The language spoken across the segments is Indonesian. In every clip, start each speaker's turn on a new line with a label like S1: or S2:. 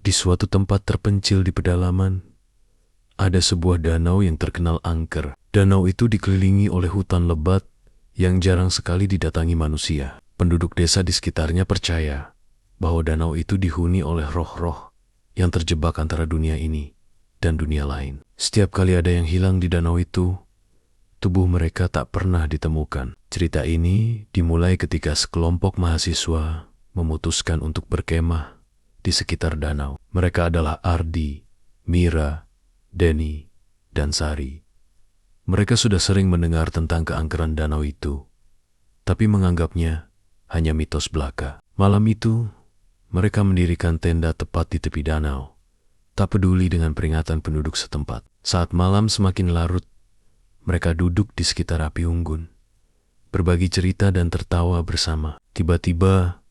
S1: Di suatu tempat terpencil di pedalaman, ada sebuah danau yang terkenal angker. Danau itu dikelilingi oleh hutan lebat yang jarang sekali didatangi manusia. Penduduk desa di sekitarnya percaya bahwa danau itu dihuni oleh roh-roh yang terjebak antara dunia ini dan dunia lain. Setiap kali ada yang hilang di danau itu, tubuh mereka tak pernah ditemukan. Cerita ini dimulai ketika sekelompok mahasiswa memutuskan untuk berkemah di sekitar danau. Mereka adalah Ardi, Mira, Denny, dan Sari. Mereka sudah sering mendengar tentang keangkeran danau itu, tapi menganggapnya hanya mitos belaka. Malam itu, mereka mendirikan tenda tepat di tepi danau, tak peduli dengan peringatan penduduk setempat. Saat malam semakin larut, mereka duduk di sekitar api unggun, berbagi cerita dan tertawa bersama. Tiba-tiba,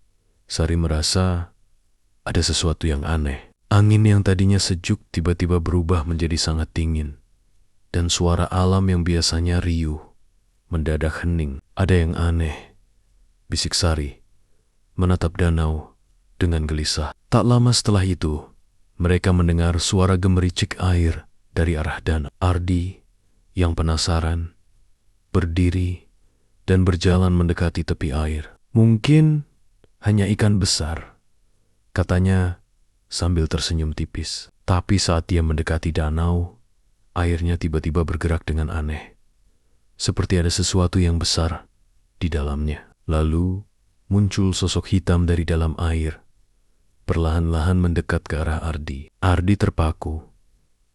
S1: Sari merasa ada sesuatu yang aneh. Angin yang tadinya sejuk tiba-tiba berubah menjadi sangat dingin, dan suara alam yang biasanya riuh mendadak hening. Ada yang aneh, bisik Sari, menatap danau dengan gelisah. Tak lama setelah itu, mereka mendengar suara gemericik air dari arah danau. Ardi yang penasaran berdiri dan berjalan mendekati tepi air. Mungkin hanya ikan besar, katanya sambil tersenyum tipis. Tapi saat dia mendekati danau, airnya tiba-tiba bergerak dengan aneh, seperti ada sesuatu yang besar di dalamnya. Lalu muncul sosok hitam dari dalam air, perlahan-lahan mendekat ke arah Ardi. Ardi terpaku,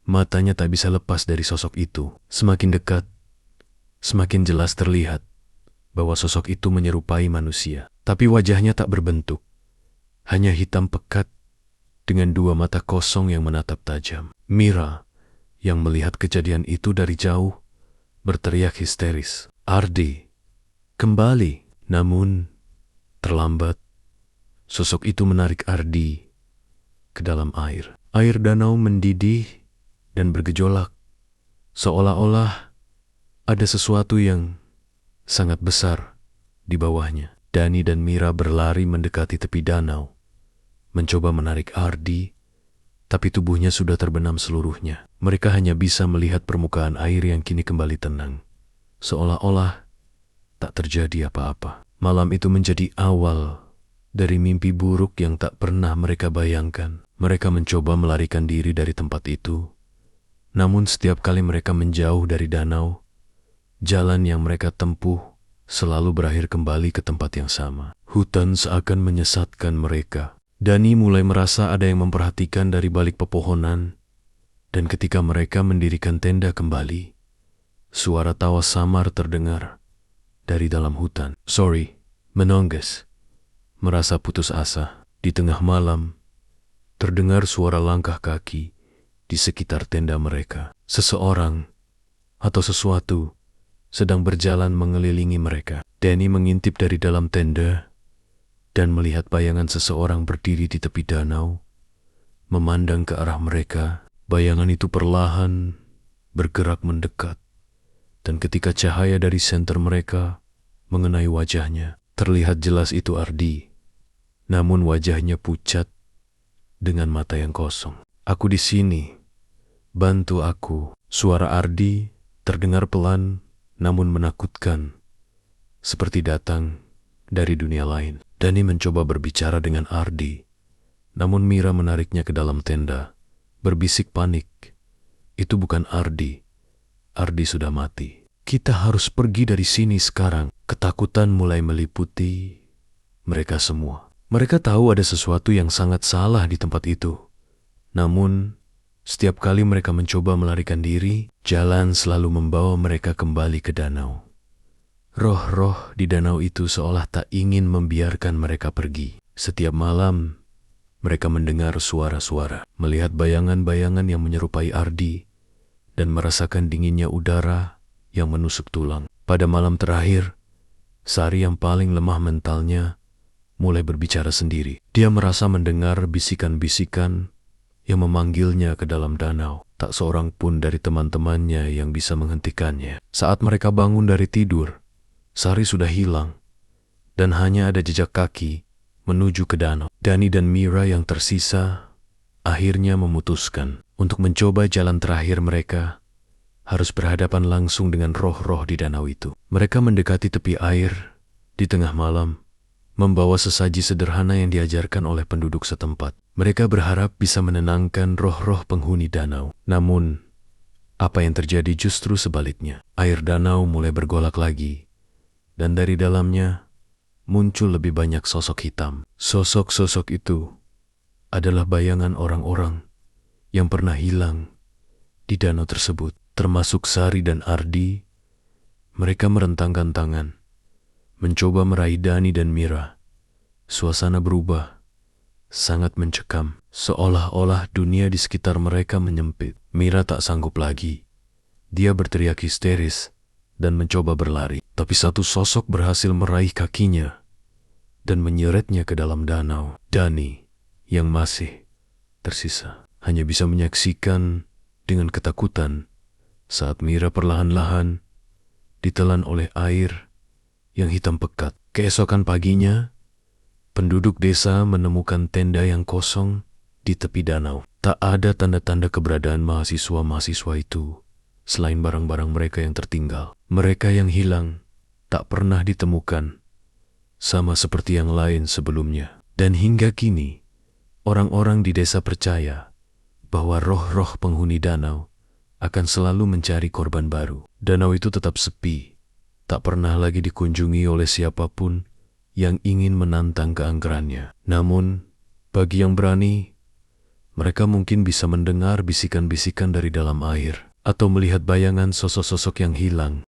S1: matanya tak bisa lepas dari sosok itu. Semakin dekat, semakin jelas terlihat bahwa sosok itu menyerupai manusia, tapi wajahnya tak berbentuk, hanya hitam pekat dengan dua mata kosong yang menatap tajam. Mira, yang melihat kejadian itu dari jauh, berteriak histeris, "Ardi, kembali!" Namun, terlambat, sosok itu menarik Ardi ke dalam air. Air danau mendidih dan bergejolak, seolah-olah ada sesuatu yang sangat besar di bawahnya. Dani dan Mira berlari mendekati tepi danau, mencoba menarik Ardi, tapi tubuhnya sudah terbenam seluruhnya. Mereka hanya bisa melihat permukaan air yang kini kembali tenang, seolah-olah tak terjadi apa-apa. Malam itu menjadi awal dari mimpi buruk yang tak pernah mereka bayangkan. Mereka mencoba melarikan diri dari tempat itu, namun setiap kali mereka menjauh dari danau, jalan yang mereka tempuh selalu berakhir kembali ke tempat yang sama. Hutan seakan menyesatkan mereka. Dani mulai merasa ada yang memperhatikan dari balik pepohonan, dan ketika mereka mendirikan tenda kembali, suara tawa samar terdengar dari dalam hutan. Sorry, menongges, merasa putus asa. Di tengah malam, terdengar suara langkah kaki di sekitar tenda mereka. Seseorang atau sesuatu sedang berjalan mengelilingi mereka. Danny mengintip dari dalam tenda dan melihat bayangan seseorang berdiri di tepi danau, memandang ke arah mereka. Bayangan itu perlahan bergerak mendekat, dan ketika cahaya dari senter mereka mengenai wajahnya, terlihat jelas itu Ardi. Namun wajahnya pucat dengan mata yang kosong. "Aku di sini, bantu aku." Suara Ardi terdengar pelan namun menakutkan, seperti datang dari dunia lain. Dani mencoba berbicara dengan Ardi, namun Mira menariknya ke dalam tenda, berbisik panik. Itu bukan Ardi. Ardi sudah mati. "Kita harus pergi dari sini sekarang." Ketakutan mulai meliputi mereka semua. Mereka tahu ada sesuatu yang sangat salah di tempat itu. Namun, setiap kali mereka mencoba melarikan diri, jalan selalu membawa mereka kembali ke danau. Roh-roh di danau itu seolah tak ingin membiarkan mereka pergi. Setiap malam, mereka mendengar suara-suara, melihat bayangan-bayangan yang menyerupai Ardi, dan merasakan dinginnya udara yang menusuk tulang. Pada malam terakhir, Sari yang paling lemah mentalnya mulai berbicara sendiri. Dia merasa mendengar bisikan-bisikan yang memanggilnya ke dalam danau. Tak seorang pun dari teman-temannya yang bisa menghentikannya. Saat mereka bangun dari tidur, Sari sudah hilang, dan hanya ada jejak kaki menuju ke danau. Dani dan Mira yang tersisa akhirnya memutuskan untuk mencoba jalan terakhir mereka, harus berhadapan langsung dengan roh-roh di danau itu. Mereka mendekati tepi air di tengah malam, membawa sesaji sederhana yang diajarkan oleh penduduk setempat. Mereka berharap bisa menenangkan roh-roh penghuni danau. Namun, apa yang terjadi justru sebaliknya. Air danau mulai bergolak lagi, dan dari dalamnya muncul lebih banyak sosok hitam. Sosok-sosok itu adalah bayangan orang-orang yang pernah hilang di danau tersebut, termasuk Sari dan Ardi. Mereka merentangkan tangan, mencoba meraih Dani dan Mira. Suasana berubah, sangat mencekam, seolah-olah dunia di sekitar mereka menyempit. Mira tak sanggup lagi. Dia berteriak histeris dan mencoba berlari. Tapi satu sosok berhasil meraih kakinya dan menyeretnya ke dalam danau. Dani, yang masih tersisa, hanya bisa menyaksikan dengan ketakutan saat Mira perlahan-lahan ditelan oleh air yang hitam pekat. Keesokan paginya, penduduk desa menemukan tenda yang kosong di tepi danau. Tak ada tanda-tanda keberadaan mahasiswa-mahasiswa itu, selain barang-barang mereka yang tertinggal. Mereka yang hilang tak pernah ditemukan, sama seperti yang lain sebelumnya. Dan hingga kini, orang-orang di desa percaya bahwa roh-roh penghuni danau akan selalu mencari korban baru. Danau itu tetap sepi, tak pernah lagi dikunjungi oleh siapapun yang ingin menantang keangkerannya. Namun, bagi yang berani, mereka mungkin bisa mendengar bisikan-bisikan dari dalam air, atau melihat bayangan sosok-sosok yang hilang